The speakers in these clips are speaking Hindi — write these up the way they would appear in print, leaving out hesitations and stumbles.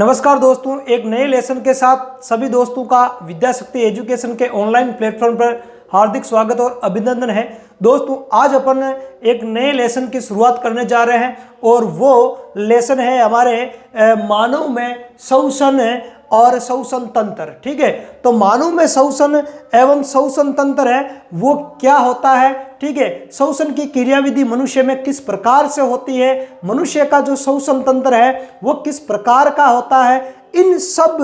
नमस्कार दोस्तों, एक नए लेसन के साथ सभी दोस्तों का विद्याशक्ति एजुकेशन के ऑनलाइन प्लेटफॉर्म पर हार्दिक स्वागत और अभिनंदन है। दोस्तों, आज अपन एक नए लेसन की शुरुआत करने जा रहे हैं और वो लेसन है हमारे मानव में श्वसन और श्वसन तंत्र। ठीक है, तो मानव में श्वसन एवं श्वसन तंत्र है वो क्या होता है। ठीक है, श्वसन की क्रियाविधि मनुष्य में किस प्रकार से होती है, मनुष्य का जो श्वसन तंत्र है वो किस प्रकार का होता है, इन सब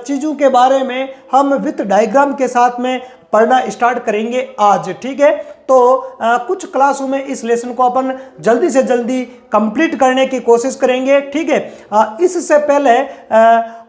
चीज़ों के बारे में हम विथ डायग्राम के साथ में पढ़ना स्टार्ट करेंगे आज। ठीक है, तो कुछ क्लासों में इस लेसन को अपन जल्दी से जल्दी कंप्लीट करने की कोशिश करेंगे। ठीक है, इससे पहले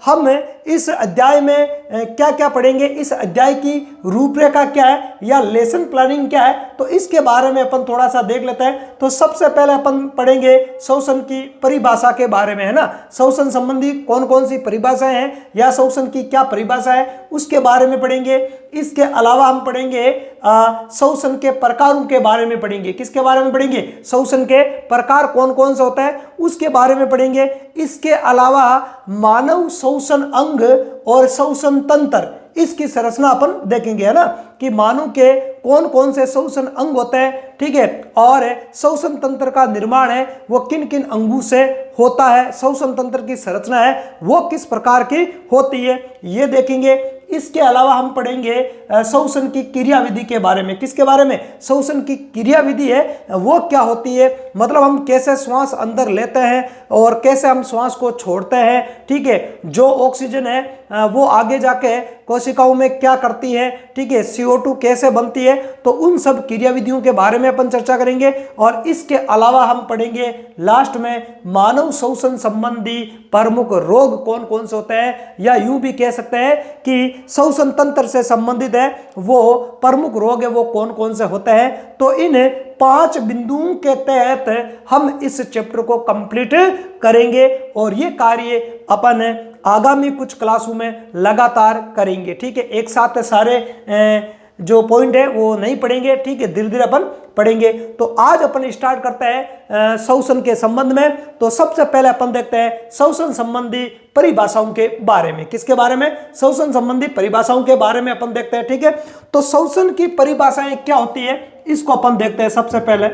हम इस अध्याय में क्या क्या पढ़ेंगे, इस अध्याय की रूपरेखा क्या है या लेसन प्लानिंग क्या है, तो इसके बारे में अपन थोड़ा सा देख लेते हैं। तो सबसे पहले अपन पढ़ेंगे श्वसन की परिभाषा के बारे में, है ना। श्वसन संबंधी कौन कौन सी परिभाषाएं हैं या श्वसन की क्या परिभाषा है उसके बारे में पढ़ेंगे। इसके अलावा हम पढ़ेंगे श्वसन के प्रकारों के बारे में पढ़ेंगे। किसके बारे में पढ़ेंगे? श्वसन के प्रकार कौन कौन से होता है उसके बारे में पढ़ेंगे। इसके अलावा मानव श्वसन अंग और श्वसन तंत्र, इसकी संरचना अपन देखेंगे, है ना, कि मानव के कौन कौन से श्वसन अंग होते हैं। ठीक है, और श्वसन तंत्र का निर्माण है वो किन किन अंगों से होता है, श्वसन तंत्र की संरचना है वो किस प्रकार की होती है, ये देखेंगे। इसके अलावा हम पढ़ेंगे श्वसन की क्रियाविधि के बारे में। किसके बारे में? श्वसन की क्रियाविधि है वो क्या होती है, मतलब हम कैसे श्वास अंदर लेते हैं और कैसे हम श्वास को छोड़ते हैं। ठीक है, जो ऑक्सीजन है वो आगे जाके कोशिकाओं में क्या करती है। ठीक है, CO2 कैसे बनती है, तो उन सब क्रियाविधियों के बारे में अपन चर्चा करेंगे। और इसके अलावा हम पढ़ेंगे लास्ट में मानव श्वसन संबंधी प्रमुख रोग कौन कौन से होते हैं, या यूं भी कह सकते हैं कि श्वसन तंत्र से संबंधित है वो प्रमुख रोग है वो कौन कौन से होते हैं। तो इन 5 बिंदुओं के तहत हम इस चैप्टर को कंप्लीट करेंगे और ये कार्य अपन आगामी कुछ क्लासों में लगातार करेंगे। ठीक है, एक साथ सारे जो पॉइंट है वो नहीं पढ़ेंगे। ठीक है, धीरे धीरे अपन पढ़ेंगे। तो आज अपन स्टार्ट करते हैं श्वसन के संबंध में। तो सबसे पहले अपन देखते हैं श्वसन संबंधी परिभाषाओं के बारे में। किसके बारे में? श्वसन संबंधी परिभाषाओं के बारे में अपन देखते हैं। ठीक है, तो श्वसन की परिभाषाएं क्या होती है इसको अपन देखते हैं। सबसे पहले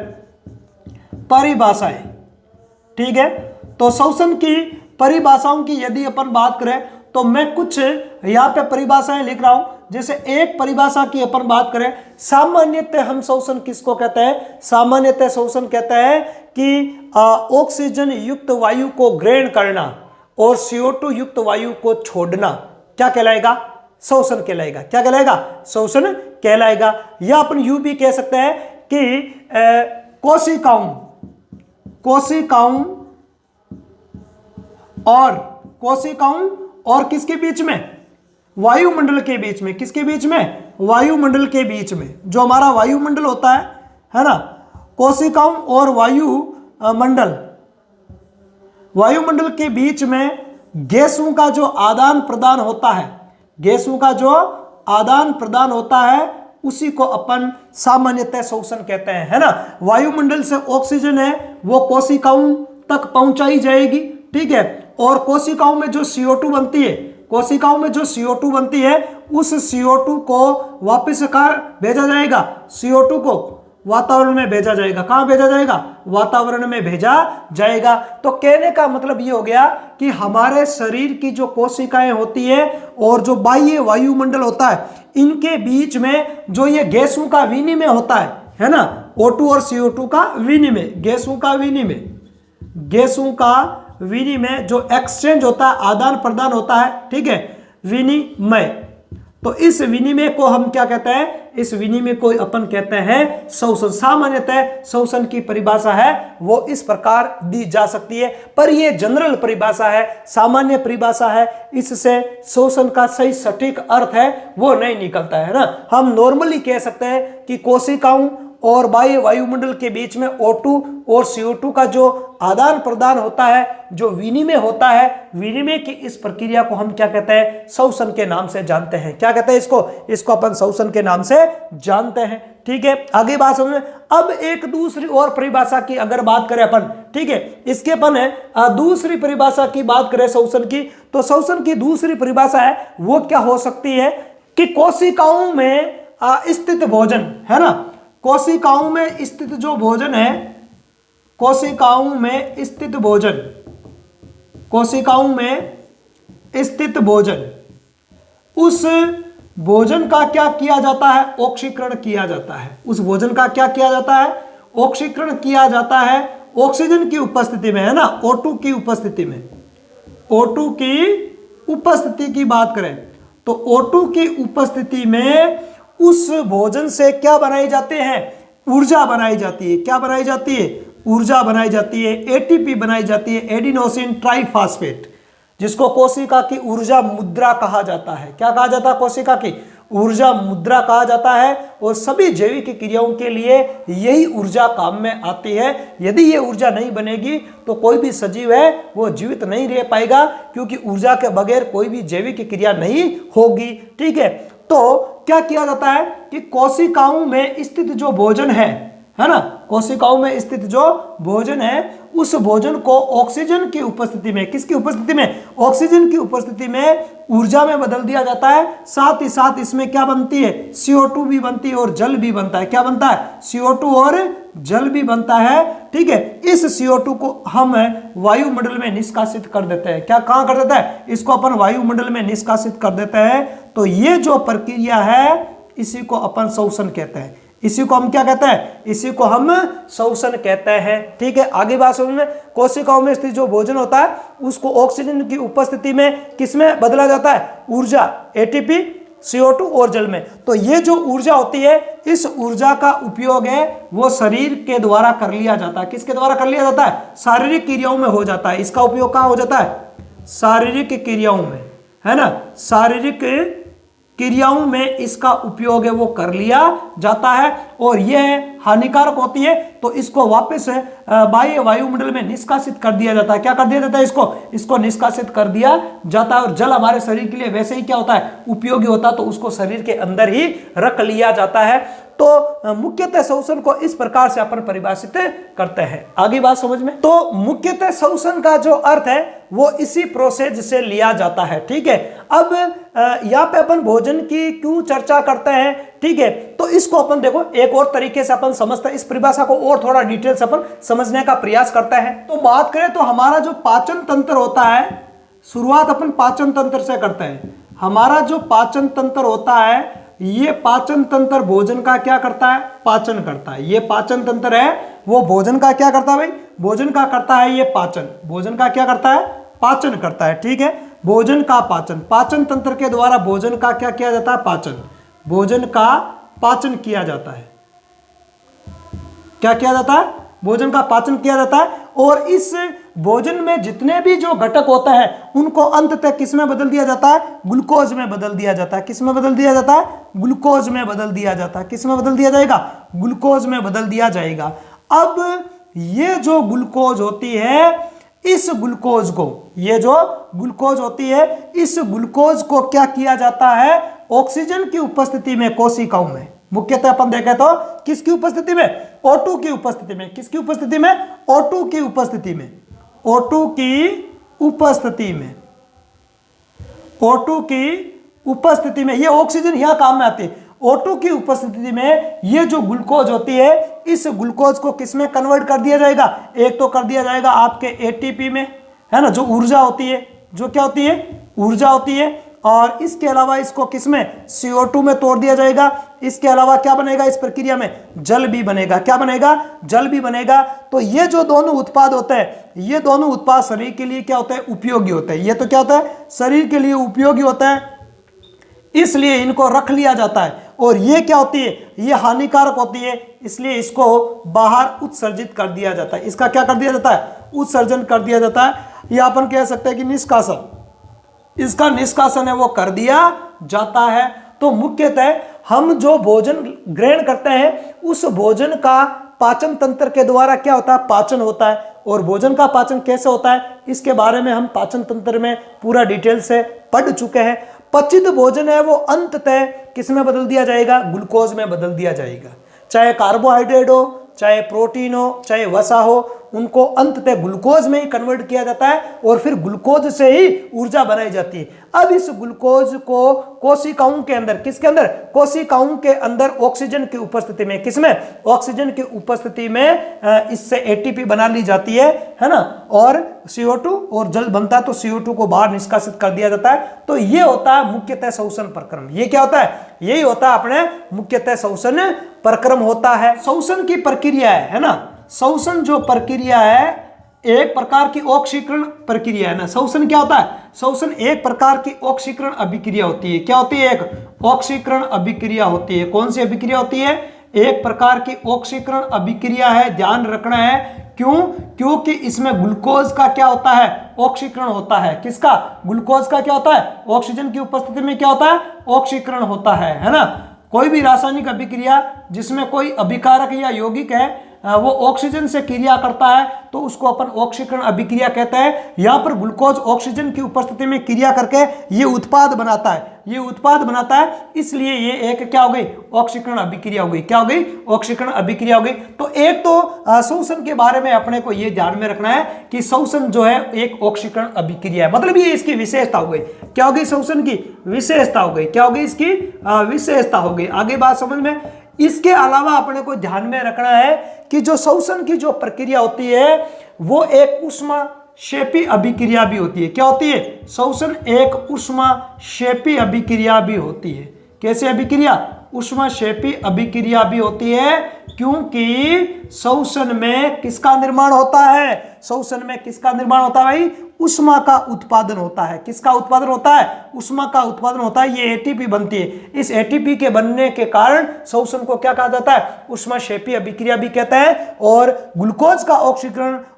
परिभाषाएं। ठीक है, तो श्वसन की परिभाषाओं की यदि अपन बात करें तो मैं कुछ यहाँ पे परिभाषाएं लिख रहा हूं। जैसे एक परिभाषा की अपन बात करें, सामान्यतः हम श्वसन किसको कहते हैं? सामान्यतः श्वसन कहते हैं कि ऑक्सीजन युक्त वायु को ग्रहण करना और CO2 युक्त वायु को छोड़ना क्या कहलाएगा? श्वसन कहलाएगा। क्या कहलाएगा? श्वसन कहलाएगा। या अपन यूं भी कह सकते हैं कि कोशिकाओं और किसके बीच में? वायुमंडल के बीच में। किसके बीच में? वायुमंडल के बीच में। जो हमारा वायुमंडल होता है ना, कोशिकाओं और वायुमंडल के बीच में गैसों का जो आदान प्रदान होता है, गैसों का जो आदान प्रदान होता है उसी को अपन सामान्यतः श्वसन कहते हैं, है ना। वायुमंडल से ऑक्सीजन है वो कोशिकाओं तक पहुंचाई जाएगी। ठीक है, और कोशिकाओं में जो CO2 बनती है, कोशिकाओं में जो CO2 बनती है उस CO2 को वापस कहाँ भेजा जाएगा? CO2 को वातावरण में भेजा जाएगा। कहाँ भेजा जाएगा? वातावरण में भेजा जाएगा। तो कहने का मतलब ये हो गया कि हमारे शरीर की जो कोशिकाएं होती है और जो बाह्य वायुमंडल होता है इनके बीच में जो ये गैसों का विनिमय होता है ना, O2 और CO2 का विनिमय, गैसों का विनिमय जो एक्सचेंज होता है, आदान प्रदान होता है। ठीक है, विनिमय। तो इस विनिमय को हम क्या कहते हैं? इस विनिमय को अपन कहते हैं श्वसन। सामान्यतः श्वसन की परिभाषा है वो इस प्रकार दी जा सकती है, पर ये जनरल परिभाषा है, सामान्य परिभाषा है। इससे श्वसन का सही सटीक अर्थ है वो नहीं निकलता है ना। हम नॉर्मली कह सकते हैं कि कोशिकाओं और बाह्य वायुमंडल के बीच में O2 और CO2 का जो आदान प्रदान होता है, जो विनिमय होता है, विनिमय की इस प्रक्रिया को हम क्या कहते हैं, श्वसन के नाम से जानते हैं। क्या कहते हैं इसको अपन श्वसन के नाम से जानते हैं। ठीक है, आगे बात समझ में। अब एक दूसरी और परिभाषा की अगर बात करें अपन, ठीक है, इसके अपन है दूसरी परिभाषा की बात करें श्वसन की, तो श्वसन की दूसरी परिभाषा है वो क्या हो सकती है कि कोशिकाओं में स्थित भोजन है ना, कोशिकाओं में स्थित जो भोजन है, कोशिकाओं में स्थित भोजन, कोशिकाओं में स्थित भोजन, उस भोजन का क्या किया जाता है, ऑक्सीकरण किया जाता है। उस भोजन का क्या किया जाता है, ऑक्सीकरण किया जाता है ऑक्सीजन की उपस्थिति में, है ना, O2 की उपस्थिति में। O2 की उपस्थिति की बात करें तो O2 की उपस्थिति में उस भोजन से क्या बनाई जाते हैं, ऊर्जा बनाई जाती है। क्या बनाई जाती है, ऊर्जा बनाई जाती है, ATP बनाई जाती है, एडिनोसिन ट्राइफॉस्फेट, जिसको कोशिका की ऊर्जा मुद्रा कहा जाता है। क्या कहा जाता है, कोशिका की ऊर्जा मुद्रा कहा जाता है। और सभी जैविक क्रियाओं के लिए यही ऊर्जा काम में आती है। यदि ये ऊर्जा नहीं बनेगी तो कोई भी सजीव है वो जीवित नहीं रह पाएगा, क्योंकि ऊर्जा के बगैर कोई भी जैविक क्रिया नहीं होगी। ठीक है, तो क्या किया जाता है कि कोशिकाओं में स्थित जो भोजन है ना, कोशिकाओं में स्थित जो भोजन है, उस भोजन को ऑक्सीजन की उपस्थिति में, किसकी उपस्थिति में, ऑक्सीजन की उपस्थिति में ऊर्जा में बदल दिया जाता है। साथ ही साथ इसमें क्या बनती है, CO2 भी बनती है और जल भी बनता है। क्या बनता है, CO2 और जल भी बनता है। ठीक है, इस CO2 को हम वायुमंडल में निष्कासित कर देते हैं। क्या, कहां कर देता है, इसको अपन वायुमंडल में निष्कासित कर देते हैं। तो ये जो प्रक्रिया है इसी को अपन श्वसन कहते हैं। इसी को हम क्या कहते हैं, इसी को हम श्वसन कहते हैं। ठीक है, आगे बात समझ। कोशिकाओं में स्थित जो भोजन होता है उसको ऑक्सीजन की उपस्थिति में किसमें बदला जाता है, ऊर्जा, ATP, CO2 और जल में। तो ये जो ऊर्जा होती है, इस ऊर्जा का उपयोग है वो शरीर के द्वारा कर लिया जाता है। किसके द्वारा कर लिया जाता है, शारीरिक क्रियाओं में हो जाता है। इसका उपयोग कहाँ हो जाता है, शारीरिक क्रियाओं में, है ना, शारीरिक क्रियाओं में इसका उपयोग है वो कर लिया जाता है। और यह हानिकारक होती है तो इसको वापस बाह्य वायुमंडल में निष्कासित कर दिया जाता है। क्या कर दिया जाता है, इसको निष्कासित कर दिया जाता है। और जल हमारे शरीर के लिए वैसे ही क्या होता है, उपयोगी होता है, तो उसको शरीर के अंदर ही रख लिया जाता है। तो मुख्यतः श्वसन को इस प्रकार से अपन परिभाषित करते हैं। आगे बात समझ में। तो मुख्यतः श्वसन का जो अर्थ है वो इसी प्रोसेस से लिया जाता है। ठीक है, अब यहाँ पे अपन भोजन की क्यों चर्चा करते हैं, ठीक है, तो इसको अपन देखो एक और तरीके से अपन समझते हैं। इस परिभाषा को और थोड़ा डिटेल से अपन समझने का प्रयास करते हैं। तो बात करें तो हमारा जो पाचन तंत्र होता है, शुरुआत अपन पाचन तंत्र से करते हैं। हमारा जो पाचन तंत्र होता है, ये पाचन तंत्र भोजन का क्या करता है, पाचन करता है। ये पाचन तंत्र है वो भोजन का क्या करता है भाई, भोजन का करता है ये पाचन। भोजन का क्या करता है, पाचन करता है। ठीक है, भोजन का पाचन, पाचन तंत्र के द्वारा भोजन का क्या किया जाता है, पाचन, भोजन का पाचन किया जाता है। क्या किया जाता है, भोजन का पाचन किया जाता है। और इस भोजन में जितने भी जो घटक होते हैं उनको अंततः किस में बदल दिया जाता है, ग्लूकोज में बदल दिया जाता है। किस में बदल दिया जाता है, ग्लूकोज में बदल दिया जाता है। किस में बदल दिया जाएगा, ग्लूकोज में बदल दिया जाएगा। अब ये जो ग्लूकोज होती है, इस ग्लूकोज को, ये जो ग्लूकोज होती है, इस ग्लूकोज को क्या किया जाता है, ऑक्सीजन की उपस्थिति में कोशिकाओं में, मुख्यतः अपन देखें तो किसकी उपस्थिति में, O2 की उपस्थिति में। किसकी उपस्थिति में, O2 की उपस्थिति में, O2 की उपस्थिति में, O2 की उपस्थिति में। ये ऑक्सीजन यहां काम में आती है। O2 की उपस्थिति में ये जो ग्लूकोज होती है, इस ग्लूकोज को किस में कन्वर्ट कर दिया जाएगा, एक तो कर दिया जाएगा आपके ATP में, है ना, जो ऊर्जा होती है, जो क्या होती है, ऊर्जा होती है। और इसके अलावा इसको किसमें, CO2 में तोड़ दिया जाएगा। इसके अलावा क्या बनेगा, इस प्रक्रिया में जल भी बनेगा। क्या बनेगा, जल भी बनेगा। तो ये जो दोनों उत्पाद होते हैं, ये दोनों उत्पाद शरीर के लिए क्या होते हैं, उपयोगी होते हैं। ये तो क्या होता है, शरीर के लिए उपयोगी होता है, इसलिए इनको रख लिया जाता है। और ये क्या होती है, ये हानिकारक होती है, इसलिए इसको बाहर उत्सर्जित कर दिया जाता है। इसका क्या कर दिया जाता है, उत्सर्जन कर दिया जाता है। या अपन कह सकते हैं कि निष्कासन, इसका निष्कासन है वो कर दिया जाता है। तो मुख्यतः हम जो भोजन ग्रहण करते हैं उस भोजन का पाचन तंत्र के द्वारा क्या होता है, पाचन होता है। और भोजन का पाचन कैसे होता है, इसके बारे में हम पाचन तंत्र में पूरा डिटेल से पढ़ चुके हैं। पचित भोजन है वो अंततः किस में बदल दिया जाएगा, ग्लूकोज में बदल दिया जाएगा। चाहे कार्बोहाइड्रेट हो, चाहे प्रोटीन हो, चाहे वसा हो, उनको अंततः ग्लूकोज में ही कन्वर्ट किया जाता है और फिर ग्लूकोज से ही ऊर्जा बनाई जाती है। अब इस ग्लूकोज को कोशिकाओं के अंदर, किसके अंदर, कोशिकाओं के अंदर ऑक्सीजन की उपस्थिति में, किसमें, ऑक्सीजन की उपस्थिति में इससे एटीपी बना ली जाती है ना, और CO2 और जल बनता है तो CO2 को बाहर निष्कासित कर दिया जाता है। तो ये होता है मुख्यतः श्वसन प्रक्रम। ये क्या होता है, यही होता है अपने मुख्यतः श्वसन प्रक्रम होता है। श्वसन की प्रक्रिया है ना, श्वसन जो प्रक्रिया है एक प्रकार की ऑक्सीकरण प्रक्रिया है ना। श्वसन क्या होता है, श्वसन एक प्रकार की ऑक्सीकरण अभिक्रिया होती है। क्या होती है, एक ऑक्सीकरण अभिक्रिया होती है। कौन सी अभिक्रिया होती है, एक प्रकार की ऑक्सीकरण अभिक्रिया है, ध्यान रखना है। क्यों, क्योंकि इसमें ग्लूकोज का क्या होता है, ऑक्सीकरण होता है। किसका, ग्लूकोज का क्या होता है, ऑक्सीजन की उपस्थिति में क्या होता है, ऑक्सीकरण होता है ना। कोई भी रासायनिक अभिक्रिया जिसमें कोई अभिकारक या यौगिक है वो ऑक्सीजन से क्रिया करता है तो उसको अपन ऑक्सीकरण अभिक्रिया कहते हैं। यहाँ पर ग्लूकोज ऑक्सीजन की उपस्थिति में क्रिया करके ये उत्पाद बनाता है, ये उत्पाद बनाता है, इसलिए ये एक क्या हो गई, ऑक्सीकरण अभिक्रिया हो गई। क्या हो गई, ऑक्सीकरण अभिक्रिया हो गई। तो एक तो श्वसन के बारे में अपने को ये ध्यान में रखना है कि श्वसन जो है एक ऑक्सीकरण अभिक्रिया है, मतलब ये इसकी विशेषता हो गई। क्या हो गई, श्वसन की विशेषता हो गई। क्या हो गई, इसकी विशेषता हो गई। आगे बात समझ में। इसके अलावा अपने को ध्यान में रखना है कि जो श्वसन की जो प्रक्रिया होती है वो एक ऊष्माक्षेपी अभिक्रिया भी होती है। क्या होती है, श्वसन एक ऊष्माक्षेपी अभिक्रिया भी होती है। कैसे अभिक्रिया, ऊष्माक्षेपी अभिक्रिया भी होती है, क्योंकि श्वसन में किसका निर्माण होता है, श्वसन में किसका निर्माण होता है भाई, ऊष्मा का उत्पादन होता है। किसका उत्पादन होता है, ऊष्मा का उत्पादन होता है। ये एटीपी बनती है। इस एटीपी के बनने के कारण श्वसन को क्या कहा जाता है, ऊष्माक्षेपी अभिक्रिया भी कहते हैं। और ग्लूकोज का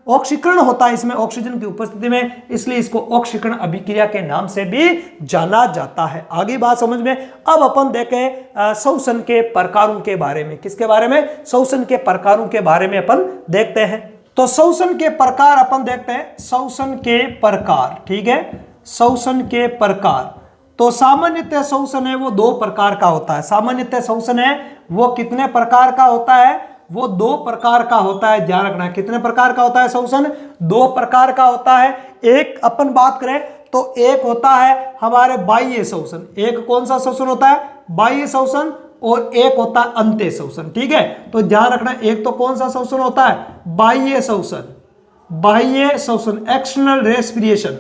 ऑक्सीकरण होता है इसमें ऑक्सीजन की उपस्थिति में, इसलिए इसको ऑक्सीकरण अभिक्रिया के नाम से भी जाना जाता है। आगे बात समझ में। अब अपन देखें श्वसन के प्रकारों के बारे में। किसके बारे में, श्वसन के प्रकारों के बारे में अपन देखते हैं। तो श्वसन के प्रकार अपन देखते हैं। श्वसन के प्रकार, ठीक है, श्वसन के प्रकार। तो सामान्यतः श्वसन है वो दो प्रकार का होता है। सामान्यतः श्वसन है वो कितने प्रकार का होता है, वो दो प्रकार का होता है। ध्यान रखना, कितने प्रकार का होता है श्वसन, दो प्रकार का होता है। एक अपन बात करें तो एक होता है हमारे बाह्य श्वसन। एक कौन सा श्वसन होता है, बाह्य श्वसन, और एक होता है अंत्य श्वसन। ठीक है, तो ध्यान रखना, एक तो कौन सा श्वसन होता है, बाह्य श्वसन, बाह्य श्वसन, एक्सटर्नल रेस्पिरेशन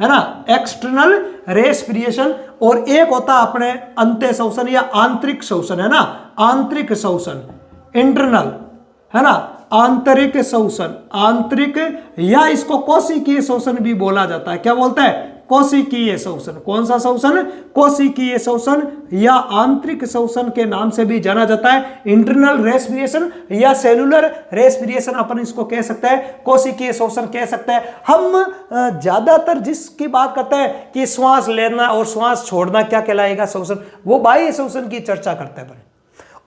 है ना, एक्सटर्नल रेस्पिरेशन। और एक होता है अपने अंत्य श्वसन या आंतरिक श्वसन है ना, आंतरिक श्वसन, इंटरनल है ना, आंतरिक श्वसन, आंतरिक, या इसको कोशिकीय श्वसन भी बोला जाता है। क्या बोलते हैं, कोशिकीय श्वसन। कौन सा श्वसन, कोशिकीय श्वसन या आंतरिक श्वसन के नाम से भी जाना जाता है। इंटरनल रेस्पिरेशन या सेलुलर रेस्पिरेशन अपन इसको कह सकते हैं, कोशिकीय श्वसन कह सकते हैं। हम ज्यादातर जिसकी बात करते हैं कि श्वास लेना और श्वास छोड़ना क्या कहलाएगा श्वसन, वो बाह्य श्वसन की चर्चा करते हैं।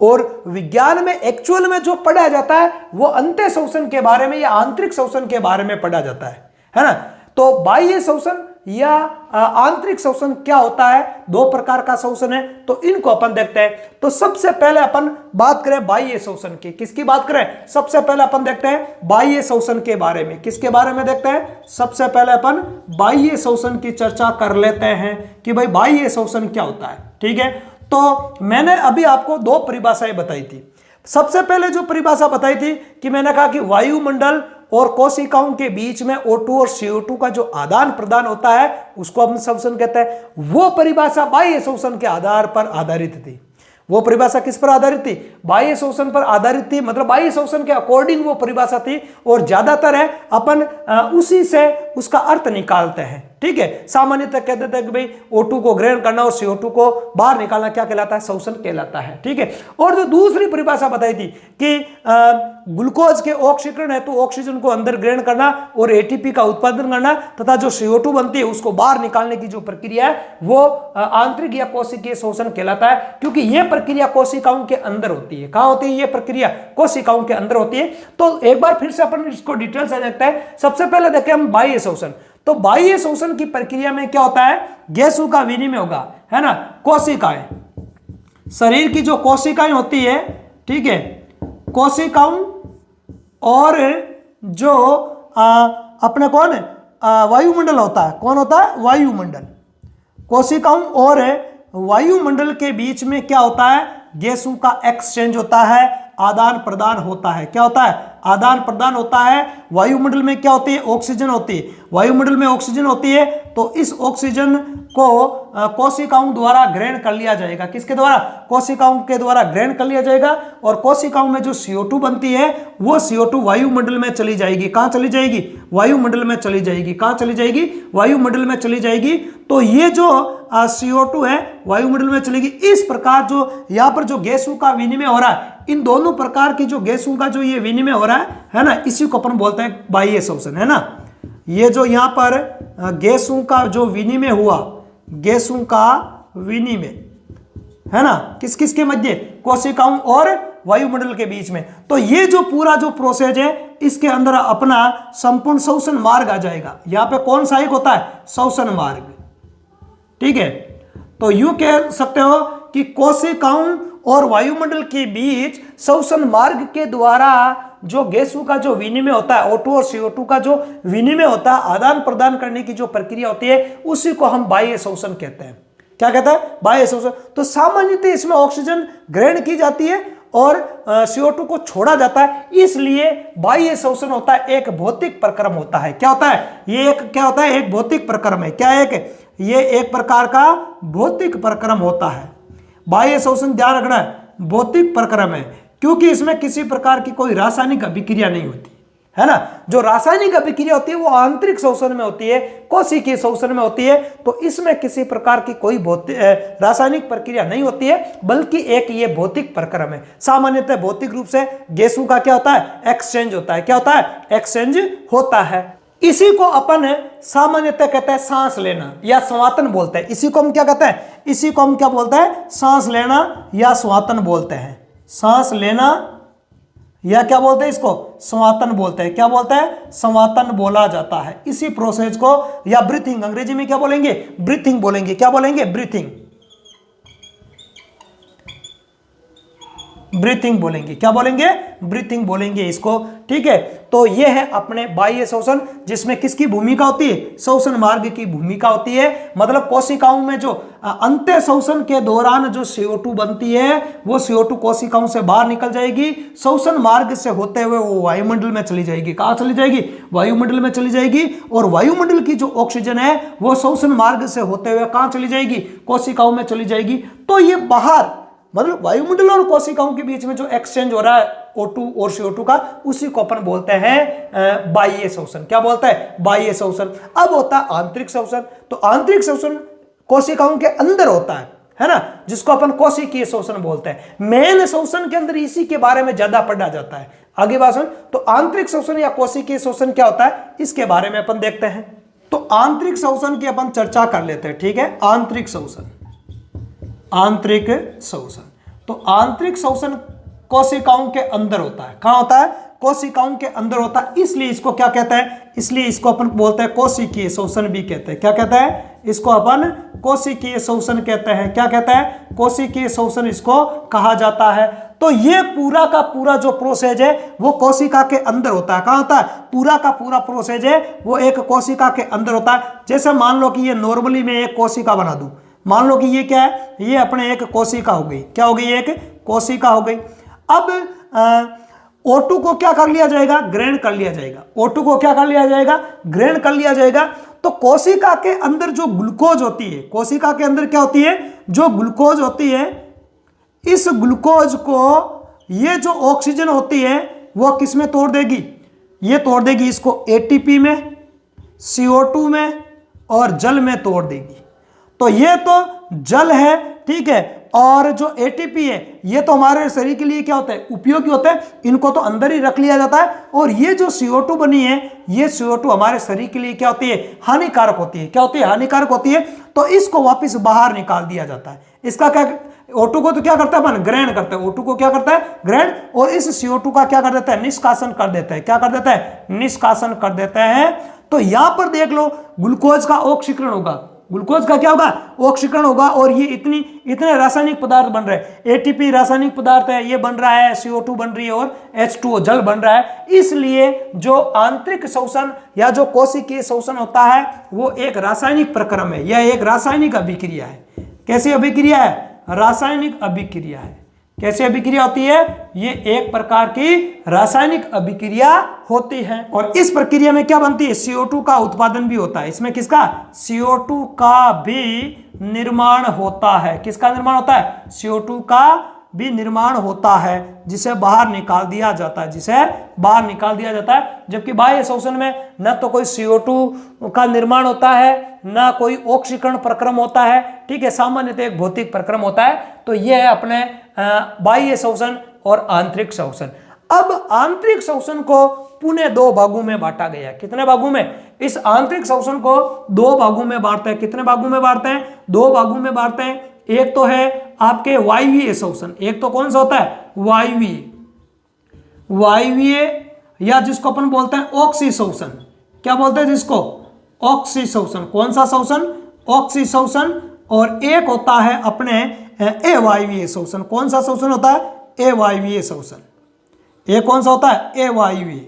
और विज्ञान में एक्चुअल में जो पढ़ा जाता है वो अंत्य श्वसन के बारे में या आंतरिक श्वसन के बारे में पढ़ा जाता है ना। तो बाह्य श्वसन या आंतरिक श्वसन क्या होता है, दो प्रकार का श्वसन है, तो इनको अपन देखते हैं। तो सबसे पहले अपन बात करें बाह्य श्वसन की। किसकी बात करें, सबसे पहले अपन देखते हैं बाह्य श्वसन के बारे में। किसके बारे में देखते हैं, सबसे पहले अपन बाह्य श्वसन की चर्चा कर लेते हैं कि भाई बाह्य श्वसन क्या होता है। ठीक है, तो मैंने अभी आपको दो परिभाषाएं बताई थी। सबसे पहले जो परिभाषा बताई थी कि मैंने कहा कि वायुमंडल और कोशिकाओं के बीच में O2 और CO2 का जो आदान प्रदान होता है उसको हम श्वसन कहते हैं। वो परिभाषा बाह्य श्वसन के आधार पर आधारित थी। वो परिभाषा किस पर आधारित थी, बाह्य श्वसन पर आधारित थी, मतलब बाह्य श्वसन के अकॉर्डिंग वो परिभाषा थी। और ज्यादातर है अपन उसी से उसका अर्थ निकालते हैं। ठीक है। सामान्यतः कहते थे कि भाई O2 को ग्रहण करना और CO2 को बाहर निकालना क्या कहलाता है, शोषण कहलाता है, ठीक है। और जो दूसरी परिभाषा बताई थी कि ग्लूकोज के ऑक्सीकरण है तो ऑक्सीजन को अंदर ग्रहण करना और ATP का उत्पादन करना तथा जो CO2 बनती है उसको बाहर निकालने की जो प्रक्रिया है वो आंतरिक या कोशिकीय शोषण कहलाता है, क्योंकि यह प्रक्रिया कोशिकाओं के अंदर होती है। कहां होती है यह प्रक्रिया, कोशिकाओं के अंदर होती है। तो एक बार फिर से अपन इसको डिटेल से देखते हैं। सबसे पहले देखें हम बाह्य शोषण। तो बाह्य शोषण की प्रक्रिया में क्या होता है, गैसों का विनिमय होगा, है ना। कोशिकाएं, शरीर की जो कोशिकाएं होती है, ठीक है, कोशिकाओं और जो अपने कौन वायुमंडल होता है, कौन होता है, वायुमंडल। कोशिकाओं और वायुमंडल के बीच में क्या होता है, गैसों का एक्सचेंज होता है, आदान प्रदान होता है। क्या होता है, आदान प्रदान होता है। वायुमंडल में क्या होती है, ऑक्सीजन होती है। वायुमंडल में ऑक्सीजन होती है तो इस ऑक्सीजन को कोशिकाओं द्वारा ग्रहण कर लिया जाएगा। किसके द्वारा, कोशिकाओं के द्वारा ग्रहण कर लिया जाएगा। और कोशिकाओं में जो CO2 बनती है वो CO2 वायुमंडल में चली जाएगी। कहां चली जाएगी, वायुमंडल में चली जाएगी। कहां चली जाएगी, वायुमंडल में चली जाएगी। तो ये जो CO2 है वायुमंडल में चलेगी। इस प्रकार जो यहाँ पर जो गैसों का विनिमय हो रहा है, इन दोनों प्रकार की जो गैसों का जो ये विनिमय हो रहा है ना, इसी को अपन बोलते हैं बाह्य शोषण, है ना। ये जो यहाँ पर गैसों का जो विनिमय हुआ, गैसों का विनिमय, है ना, किस किस के मध्य, कोशिकाओं और वायुमंडल के बीच में। तो ये जो पूरा जो प्रोसेस है इसके अंदर अपना संपूर्ण शोषण मार्ग आ जाएगा। यहाँ पे कौन सा एक होता है, शोषण मार्ग, ठीक है। तो यूं कह सकते हो कि कोशिकाओं और वायुमंडल के बीच शोषण मार्ग के द्वारा जो गैसों का जो विनिमय होता है, O2 और CO2 का जो विनिमय होता है, आदान प्रदान करने की जो प्रक्रिया होती है, उसी को हम बाह्य शोषण कहते हैं। क्या कहता है, बाह्य शोषण। तो सामान्यतः इसमें ऑक्सीजन ग्रहण की जाती है और CO2 को छोड़ा जाता है, इसलिए बाह्य शोषण होता है, एक भौतिक प्रक्रम होता है। क्या होता है, ये एक क्या होता है, एक भौतिक प्रक्रम है। क्या है, ये एक प्रकार का भौतिक प्रक्रम होता है। बाह्य शोषण ध्यान रखना है, भौतिक प्रक्रम है, क्योंकि इसमें किसी प्रकार की कोई रासायनिक अभिक्रिया नहीं होती, है ना। जो रासायनिक अभिक्रिया होती है वो आंतरिक शोषण में होती है, कोशिकीय शोषण में होती है। तो इसमें किसी प्रकार की कोई रासायनिक प्रक्रिया नहीं होती है, बल्कि एक ये भौतिक प्रक्रम है। सामान्यतः भौतिक रूप से गैसों का क्या होता है, एक्सचेंज होता है। क्या होता है, एक्सचेंज होता है। इसी को अपन सामान्यतः कहते हैं सांस लेना या स्वातन बोलते हैं। इसी को हम क्या कहते हैं, इसी को हम क्या बोलते हैं, सांस लेना या स्वातन बोलते हैं। सांस लेना या क्या बोलते हैं, इसको स्वातन बोलते हैं। क्या बोलते हैं, स्वातन बोला जाता है। इसी प्रोसेस को या ब्रीथिंग, अंग्रेजी में क्या बोलेंगे, ब्रीथिंग बोलेंगे। क्या बोलेंगे, ब्रीथिंग, ब्रीथिंग बोलेंगे। क्या बोलेंगे, ब्रीथिंग बोलेंगे इसको, ठीक है। तो ये है अपने बाह्य शोषण, जिसमें किसकी भूमिका होती है, शोषण मार्ग की भूमिका होती है। मतलब कोशिकाओं में जो अंत्य शोषण के दौरान जो CO2 बनती है वो CO2 कोशिकाओं से बाहर निकल जाएगी, शोषण मार्ग से होते हुए वो वायुमंडल में चली जाएगी। कहाँ चली जाएगी, वायुमंडल में चली जाएगी। और वायुमंडल की जो ऑक्सीजन है वो शोषण मार्ग से होते हुए कहाँ चली जाएगी, कोशिकाओं में चली जाएगी। तो ये बाहर मतलब वायुमंडल और कोशिकाओं के बीच में जो एक्सचेंज हो रहा है O2 और CO2 का, उसी को अपन बोलते हैं बाह्य शोषण। क्या बोलता है, बाह्य शोषण। अब होता है आंतरिक शोषण। तो आंतरिक शोषण कोशिकाओं के अंदर होता है ना, जिसको अपन कोशिकीय शोषण बोलते हैं। मेन शोषण के अंदर इसी के बारे में ज्यादा पढ़ा जाता है। आगे बात सुन। तो आंतरिक शोषण या कोशिकीय शोषण क्या होता है, इसके बारे में अपन देखते हैं। तो आंतरिक शोषण की अपन चर्चा कर लेते हैं, ठीक है। आंतरिक शोषण, आंतरिक शोषण। तो आंतरिक शोषण कोशिकाओं के अंदर होता है। कहां होता है, कोशिकाओं के अंदर होता है, इसलिए इसको क्या कहते हैं, इसलिए इसको अपन बोलते हैं कोशिकीय शोषण भी कहते हैं। क्या कहते हैं, इसको अपन कोशिकीय शोषण कहते हैं। क्या कहते हैं, कोशिकीय शोषण इसको कहा जाता है। तो ये पूरा का पूरा जो प्रोसेस है वो कोशिका के अंदर होता है। कहां होता है, पूरा का पूरा प्रोसेस है वो एक कोशिका के अंदर होता है। जैसे मान लो कि ये नॉर्मली मैं एक कोशिका बना दूं, मान लो कि ये क्या है, ये अपने एक कोशिका हो गई। क्या हो गई, एक कोशिका हो गई। अब O2 को क्या कर लिया जाएगा, ग्रहण कर लिया जाएगा। O2 को क्या कर लिया जाएगा, ग्रहण कर लिया जाएगा। तो कोशिका के अंदर जो ग्लूकोज होती है, कोशिका के अंदर क्या होती है, जो ग्लूकोज होती है, इस ग्लूकोज को ये जो ऑक्सीजन होती है वो किस में तोड़ देगी, ये तोड़ देगी इसको ATP में, CO2 में और जल में तोड़ देगी। तो ये तो जल है, ठीक है, और जो एटीपी है ये तो हमारे शरीर के लिए क्या होता है, उपयोगी होता है, इनको तो अंदर ही रख लिया जाता है। और ये जो CO2 बनी है, ये CO2 हमारे शरीर के लिए क्या होती है, हानिकारक होती है। क्या होती है, हानिकारक होती है। तो इसको वापस बाहर निकाल दिया जाता है। इसका क्या, O2 को तो क्या करता है अपन, ग्रहण करता है। O2 को क्या करता है, ग्रहण, और इस CO2 का क्या कर देता है, निष्कासन कर देता है। क्या कर देता है, निष्कासन कर देता है। तो यहां पर देख लो, ग्लूकोज का ऑक्सीकरण होगा, ग्लूकोज का क्या होगा, ऑक्सीकरण होगा, और ये इतने रासायनिक पदार्थ बन रहे हैं। एटीपी रासायनिक पदार्थ है, ये बन रहा है, CO2 बन रही है, और H2O जल बन रहा है। इसलिए जो आंतरिक शोषण या जो कोशिकीय शोषण होता है वो एक रासायनिक प्रक्रम है, यह एक रासायनिक अभिक्रिया है। कैसी अभिक्रिया है, रासायनिक अभिक्रिया है। कैसी अभिक्रिया होती है, ये एक प्रकार की रासायनिक अभिक्रिया होती है। और इस प्रक्रिया में क्या बनती है, CO2 का उत्पादन भी होता है। इसमें किसका, CO2 का भी निर्माण होता है। किसका निर्माण होता है, CO2 का भी निर्माण होता है, जिसे बाहर निकाल दिया जाता है, जिसे बाहर निकाल दिया जाता है। जबकि बाह्य शोषण में न तो कोई CO2 का निर्माण होता है, ना कोई ऑक्सीकरण प्रक्रम होता है, ठीक है, सामान्यतः एक भौतिक प्रक्रम होता है। तो यह है अपने बाह्य शोषण और आंतरिक शोषण। अब आंतरिक शोषण को पुनः दो भागों में बांटा गया। कितने भागों में, इस आंतरिक शोषण को दो भागों में बांटते हैं। कितने भागों में बांटते हैं, दो भागों में बांटते हैं। एक तो है आपके वायवीय शोषण, एक तो कौन सा होता है, वायवीय, वायवीय या जिसको अपन बोलते हैं ऑक्सी शोषण। क्या बोलते हैं जिसको, ऑक्सी शोषण। कौन सा शोषण, ऑक्सी शोषण। और एक होता है अपने अवायवीय शोषण। कौन सा शोषण होता है, अवायवीय शोषण। ये कौन सा होता है, अवायवीय,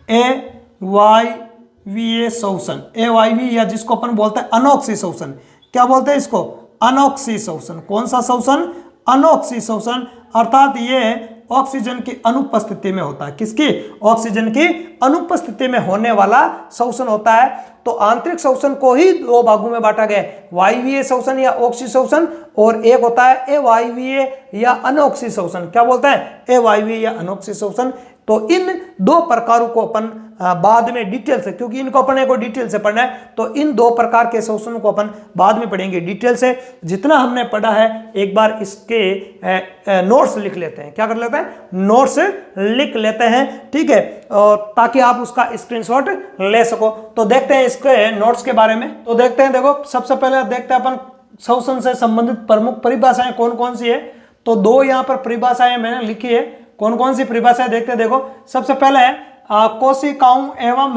अवायवीय शोषण। अवायवीय या जिसको अपन बोलते हैं अनोक्सी शोषण। क्या बोलते हैं इसको, अनोक्सी शोषण। कौन सा शोषण, अनोक्सी शोषण। अर्थात ये ऑक्सीजन की अनुपस्थिति में होता है। किसकी, ऑक्सीजन की अनुपस्थिति में होने वाला शोषण होता है। तो आंतरिक शोषण को ही दो भागों में बांटा गया, वायवीय शोषण या ऑक्सी शोषण, और एक होता है अवायवीय या अनोक्सी शोषण। क्या बोलते हैं, अवायवीय या अनोक्सी शोषण। तो इन दो प्रकारों को अपन बाद में डिटेल से, क्योंकि इनको अपन को डिटेल से पढ़ना है, तो इन दो प्रकार के शोषणों को अपन बाद में पढ़ेंगे डिटेल से। जितना हमने पढ़ा है एक बार इसके नोट्स लिख लेते हैं। क्या कर लेते हैं, नोट्स लिख लेते हैं, ठीक है, और ताकि आप उसका स्क्रीनशॉट ले सको। तो देखते हैं इसके नोट्स के बारे में। तो देखते हैं, देखो सबसे पहले देखते हैं अपन शोषण से संबंधित प्रमुख परिभाषाएं कौन कौन सी है। तो दो यहाँ पर परिभाषाएं मैंने लिखी है। कौन कौन सी परिभाषाएं देखते हैं, देखो सबसे पहले है कोशिकाओं एवं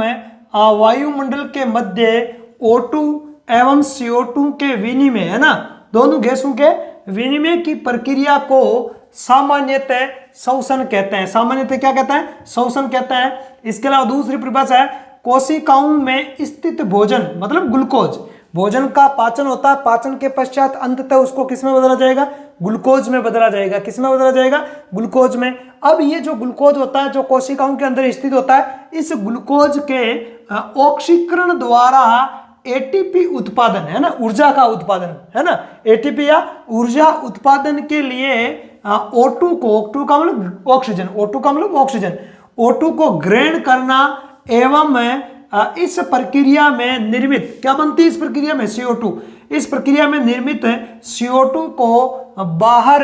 वायुमंडल के मध्य O2 एवं CO2 के विनिमय, है ना, दोनों गैसों के विनिमय की प्रक्रिया को सामान्यतः शोषण कहते हैं। सामान्यतः क्या कहते हैं, शोषण कहते हैं। इसके अलावा दूसरी परिभाषा है कोशिकाओं में स्थित भोजन, मतलब ग्लूकोज, भोजन का पाचन होता है, पाचन के पश्चात अंततः उसको किस में बदला जाएगा, ग्लूकोज में बदला जाएगा। किस में बदला जाएगा, ग्लूकोज में। अब ये जो ग्लूकोज होता है जो कोशिकाओं के अंदर स्थित होता है, इस ग्लूकोज के ऑक्सीकरण द्वारा एटीपी उत्पादन, है ना, ऊर्जा का उत्पादन, है ना, एटीपी या ऊर्जा उत्पादन के लिए O2 को, O2 का मतलब ऑक्सीजन, O2 का मतलब ऑक्सीजन, O2 को ग्रहण करना एवं इस प्रक्रिया में निर्मित, क्या बनती है इस प्रक्रिया में, CO2। इस प्रक्रिया में निर्मित CO2 को बाहर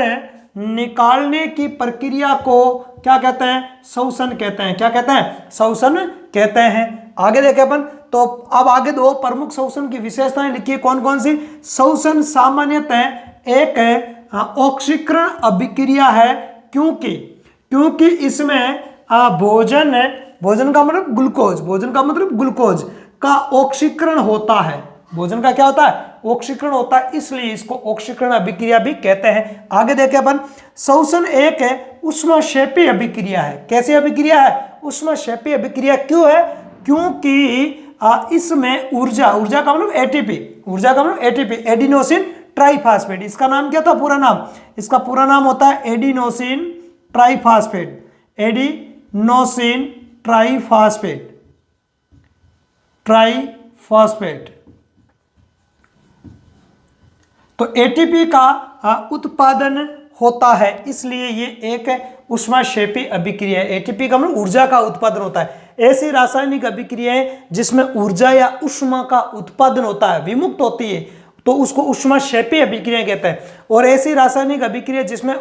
निकालने की प्रक्रिया को क्या कहते हैं, शोषण कहते हैं। क्या कहते हैं, शोषण कहते हैं। आगे देखें अपन, तो अब आगे दो प्रमुख शोषण की विशेषताएं लिखिए कौन कौन सी। शोषण सामान्यतः एक ऑक्सीकरण अभिक्रिया है, क्योंकि इसमें भोजन का मतलब ग्लूकोज, भोजन का मतलब ग्लूकोज का ऑक्सीकरण होता है। भोजन का क्या होता है, ऑक्सीकरण होता है, इसलिए इसको ऑक्सीकरण अभिक्रिया भी कहते हैं। आगे देखें अपन, शोषण एक है ऊष्माक्षेपी अभिक्रिया है। कैसी अभिक्रिया है, ऊष्माक्षेपी अभिक्रिया। क्यों है, क्योंकि इसमें ऊर्जा का मतलब एटीपी, ऊर्जा का मतलब एटीपी, एडिनोसिन ट्राइफॉस्फेट। इसका नाम क्या था, पूरा नाम, इसका पूरा नाम होता है एडिनोसिन ट्राइफॉस्फेट, एडिनोसिन ट्राइफॉस्फेट। तो एटीपी का उत्पादन होता है, इसलिए ये एक ऊष्माक्षेपी अभिक्रिया है। एटीपी का मतलब ऊर्जा का उत्पादन होता है। ऐसी रासायनिक अभिक्रियाएं जिसमें ऊर्जा या ऊष्मा का उत्पादन होता है, विमुक्त होती है, तो उसको ऊष्माक्षेपी अभिक्रियाएं कहते हैं। और ऐसी रासायनिक अभिक्रिया जिसमें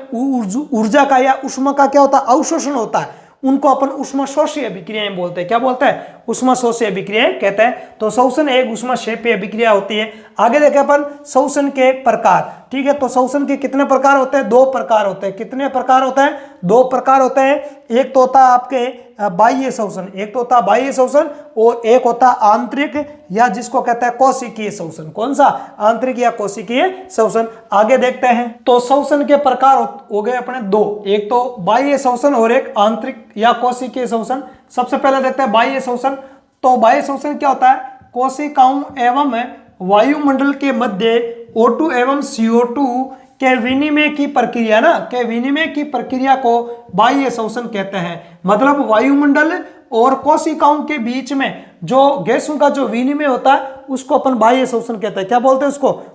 ऊर्जा का या ऊष्मा का क्या होता है, अवशोषण होता है, उनको अपन ऊष्माशोषी अभिक्रियाएं बोलते हैं। क्या बोलते हैं, ऊष्माशोषी अभिक्रियाएं कहते हैं। तो शोषण एक ऊष्माक्षेपी अभिक्रिया होती है। आगे देखें अपन शोषण के प्रकार, ठीक है। तो शोषण के कितने प्रकार होते हैं, दो प्रकार होते हैं। कितने प्रकार होते हैं, दो प्रकार होते हैं। एक तो होता है आपके बाह्य शोषण, एक तो होता है बाह्य शोषण, और एक होता है आंतरिक या जिसको कहते हैं कोशिकीय शोषण। कौन सा, आंतरिक या कोशिकीय शोषण। आगे देखते हैं। तो शोषण के प्रकार हो गए अपने दो, एक तो बाह्य शोषण और एक आंतरिक या कोशिकीय शोषण। सबसे पहले देखते हैं बाह्य शोषण। तो बाह्य शोषण क्या होता है, कोशिकाओं एवं वायुमंडल के मध्य O2 एवं CO2 के विनिमय की प्रक्रिया ना, के विनिमय की प्रक्रिया को बाह्य शोषण कहते हैं। मतलब वायुमंडल और कोशिकाओं के बीच में जो गैसों का जो विनिमय होता है उसको अपन बाह्य शोषण कहते हैं। क्या बोलते हैं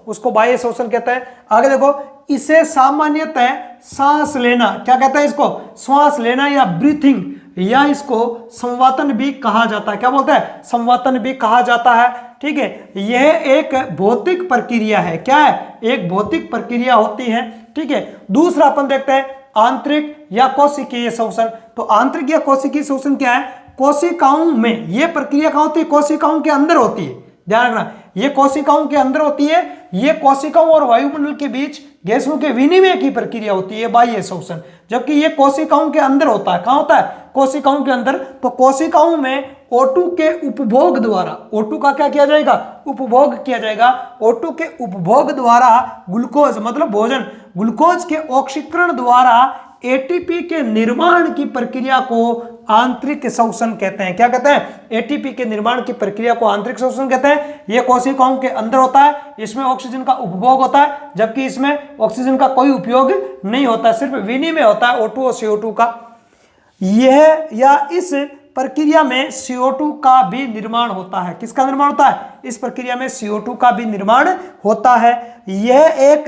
उसको बाह्य शोषण कहते हैं। आगे देखो, इसे सामान्यतः सांस लेना, क्या कहते हैं इसको, श्वास लेना या ब्रीथिंग, या इसको संवातन भी कहा जाता है। क्या बोलते हैं, संवातन भी कहा जाता है, ठीक है। यह एक भौतिक प्रक्रिया है। क्या है, एक भौतिक प्रक्रिया होती है, ठीक है। दूसरा अपन देखते हैं आंतरिक या कोशिकीय शोषण। तो आंतरिक या कोशिकीय शोषण क्या है, कोशिकाओं में यह प्रक्रिया कहां होती है, कोशिकाओं के अंदर होती है। ध्यान रखना, ये कोशिकाओं के अंदर होती है। ये कोशिकाओं और वायुमंडल के बीच गैसों के विनिमय की प्रक्रिया होती है बाह्य शोषण। जबकि ये कोशिकाओं के अंदर होता है। कहां होता है, कोशिकाओं के अंदर। तो कोशिकाओं में O2 के उपभोग द्वारा, O2 का क्या किया जाएगा, उपभोग किया जाएगा। O2 के उपभोग द्वारा ग्लूकोज मतलब भोजन, ग्लूकोज के ऑक्सीकरण द्वारा ATP के निर्माण की प्रक्रिया को आंतरिक शोषण कहते हैं। क्या कहते हैं, ATP के निर्माण की प्रक्रिया को आंतरिक शोषण कहते हैं। यह कोशिकाओं के अंदर होता है, इसमें ऑक्सीजन का उपभोग होता है, जबकि इसमें ऑक्सीजन का कोई उपयोग नहीं होता, सिर्फ विनिमय होता है O2 और CO2 का। यह या इस प्रक्रिया में CO2 का भी निर्माण होता है। किसका निर्माण होता है, इस प्रक्रिया में CO2 का भी निर्माण होता है। यह एक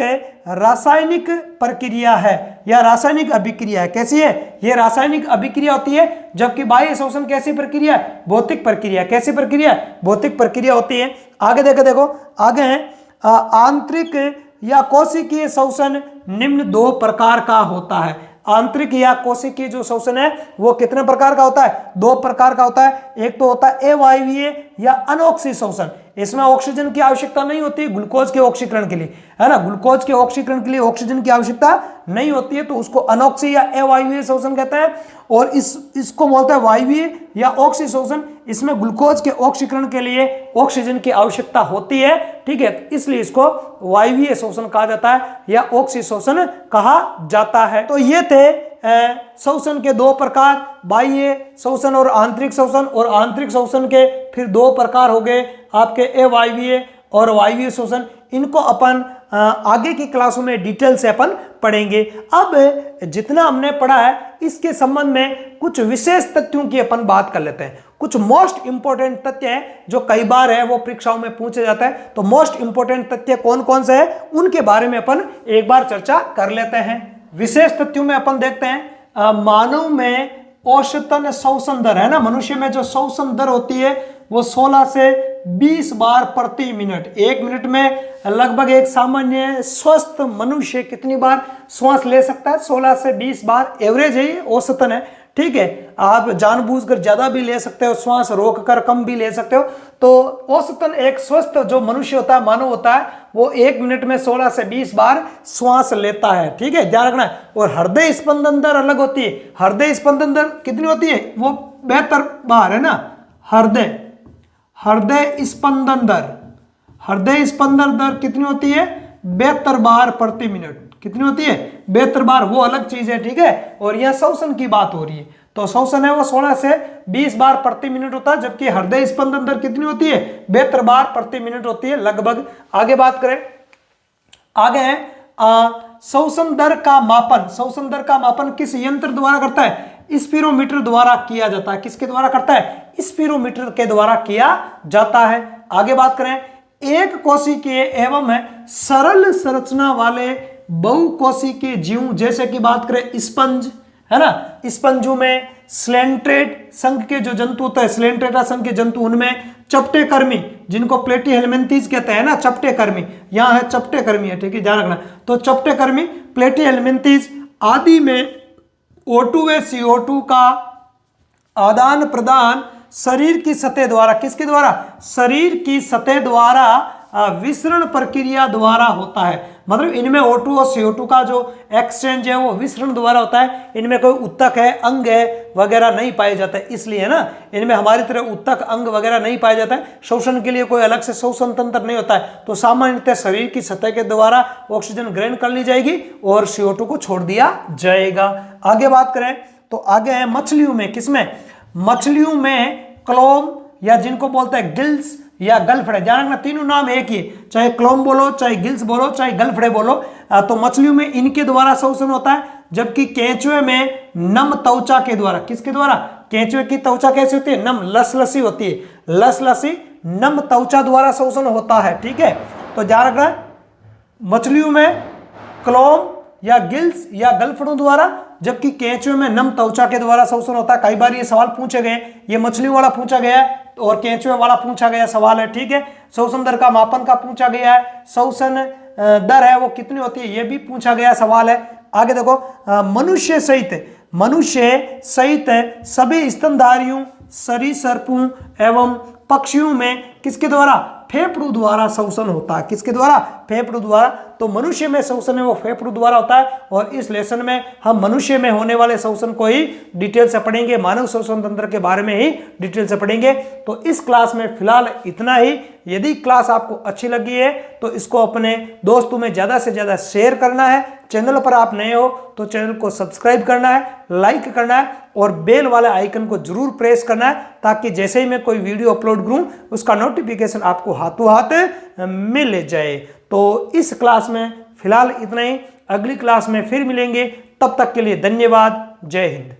रासायनिक प्रक्रिया है या रासायनिक अभिक्रिया है। कैसी है, यह रासायनिक अभिक्रिया होती है। जबकि बाह्य शोषण कैसी प्रक्रिया है, भौतिक प्रक्रिया। कैसी प्रक्रिया, भौतिक प्रक्रिया होती है। आगे देखो आगे है आंतरिक या कोशिकीय शोषण निम्न दो प्रकार का होता है। आंतरिक या कोशिकीय जो शोषण है वो कितने प्रकार का होता है, दो प्रकार का होता है। एक तो होता है अवायवीय या अनोक्सी शोषण। इसमें ऑक्सीजन की आवश्यकता नहीं होती ग्लूकोज के ऑक्सीकरण के लिए, है ना। ग्लूकोज के ऑक्सीकरण के लिए ऑक्सीजन की आवश्यकता नहीं होती है, तो उसको अनोक्सी या अवायवीय शोषण कहते हैं। और इसको बोलते हैं वायवीय या ऑक्सी शोषण। इसमें ग्लूकोज के ऑक्सीकरण के लिए ऑक्सीजन की आवश्यकता होती है, ठीक है, इसलिए इसको वायवीय शोषण कहा जाता है या ऑक्सी शोषण कहा जाता है। तो ये थे शोषण के दो प्रकार, बाह्य शोषण और आंतरिक शोषण। और आंतरिक शोषण के फिर दो प्रकार हो गए आपके अवायवीय और वायवीय शोषण। इनको अपन आगे की क्लासों में डिटेल से अपन पढ़ेंगे। अब जितना हमने पढ़ा है इसके संबंध में कुछ विशेष तथ्यों की अपन बात कर लेते हैं। कुछ मोस्ट इंपोर्टेंट तथ्य हैं जो कई बार है वो परीक्षाओं में पूछे जाता है। तो मोस्ट इंपोर्टेंट तथ्य कौन कौन से हैं उनके बारे में अपन एक बार चर्चा कर लेते हैं। विशेष तथ्यों में अपन देखते हैं मानव में औसतन श्वसन दर, है ना, मनुष्य में जो श्वसन दर होती है वो 16 से 20 बार प्रति मिनट। एक मिनट में लगभग एक सामान्य स्वस्थ मनुष्य कितनी बार श्वास ले सकता है, 16 से 20 बार एवरेज है, ये औसतन है, ठीक है। आप जानबूझकर ज्यादा भी ले सकते हो, श्वास रोककर कम भी ले सकते हो। तो औसतन एक स्वस्थ जो मनुष्य होता है, मानव होता है, वो एक मिनट में 16 से 20 बार श्वास लेता है, ठीक है, ध्यान रखना है। और हृदय स्पंदन दर अलग होती है। हृदय स्पंदन दर कितनी होती है, वो 72 बार, है ना। हृदय स्पंदन दर कितनी होती है, 72 बार प्रति मिनट। कितनी होती है, 72 बार, वो अलग चीज है, ठीक है। और यह श्वसन की बात हो रही है, तो श्वसन है वो 16 से 20 बार प्रति मिनट होता है, जबकि हृदय स्पंदन दर कितनी होती है, 72 बार प्रति मिनट होती है लगभग। आगे बात करें, आगे है श्वसन दर का मापन। श्वसन दर का मापन किस यंत्र द्वारा करता है, स्पीरोमीटर द्वारा किया जाता है। किसके द्वारा करता है, स्पीरोमीटर के द्वारा किया जाता है। आगे बात करें, एक कोशिकीय एवं सरल संरचना वाले बहुकोशिकीय जीव, जैसे कि बात करें स्पंज, है ना, स्पंजों में स्लेंट्रेट संघ के जो जंतु होते हैं, स्लेंट्रेटा संघ के जंतु, उनमें चपटे कर्मी जिनको प्लेटीहेलमिंथीज कहते हैं ना, चपटे कर्मी, यहाँ है चपटे कर्मी है, ठीक है, ध्यान रखना। तो चपटे कर्मी, प्लेटीहेलमिंथीज आदि में O2 व CO2 का आदान प्रदान शरीर की सतह द्वारा, किसके द्वारा, शरीर की सतह द्वारा विसरण प्रक्रिया द्वारा होता है। मतलब इनमें O2 और CO2 का जो एक्सचेंज है वो विसरण द्वारा होता है। इनमें कोई उत्तक है, अंग है वगैरह नहीं पाए जाता है, इसलिए ना इनमें हमारी तरह उत्तक अंग वगैरह नहीं पाया जाता है। शोषण के लिए कोई अलग से शोषण तंत्र नहीं होता है। तो सामान्यतः शरीर की सतह के द्वारा ऑक्सीजन ग्रहण कर ली जाएगी और CO2 को छोड़ दिया जाएगा। आगे बात करें तो आगे है मछलियों में, किसमें, मछलियों में क्लोम या जिनको बोलते हैं गिल्स या गलफड़े, ध्यान रखना तीनों नाम एक ही, चाहे क्लोम बोलो, चाहे गिल्स बोलो, चाहे गलफड़े बोलो। तो मछलियों में इनके द्वारा शोषण होता है, जबकि केंचुए में नम त्वचा के द्वारा, किसके द्वारा, केंचुए की त्वचा कैसी होती है, नम, लसलसी होती है, लसलसी नम त्वचा द्वारा शोषण होता है, ठीक है। तो ध्यान रखना मछलियों में क्लोम या गिल्स या गलफड़ों द्वारा, जबकि केंचुए में नम त्वचा के द्वारा शोषण होता है। कई बार ये सवाल पूछे गए, ये मछली वाला पूछा गया है और केंचुए वाला पूछा गया सवाल है, ठीक है। शोषण दर का मापन का पूछा गया है, शोषण दर है वो कितनी होती है ये भी पूछा गया सवाल है। आगे देखो मनुष्य सहित सभी स्तनधारियों, सरीसृपों एवं पक्षियों में किसके द्वारा, फेफड़ों द्वारा शोषण होता है, किसके द्वारा, फेफड़ों द्वारा। तो मनुष्य में शोषण है वो फेफड़ों द्वारा होता है। और इस लेसन में हम मनुष्य में होने वाले शोषण को ही डिटेल से पढ़ेंगे, मानव श्वसन तंत्र के बारे में ही डिटेल से पढ़ेंगे। तो इस क्लास में फिलहाल इतना ही। यदि क्लास आपको अच्छी लगी है तो इसको अपने दोस्तों में ज़्यादा से ज़्यादा शेयर करना है। चैनल पर आप नए हो तो चैनल को सब्सक्राइब करना है, लाइक करना है और बेल वाले आइकन को जरूर प्रेस करना है, ताकि जैसे ही मैं कोई वीडियो अपलोड करूं उसका नोटिफिकेशन आपको हाथों हाथ मिल जाए। तो इस क्लास में फिलहाल इतना ही, अगली क्लास में फिर मिलेंगे, तब तक के लिए धन्यवाद, जय हिंद।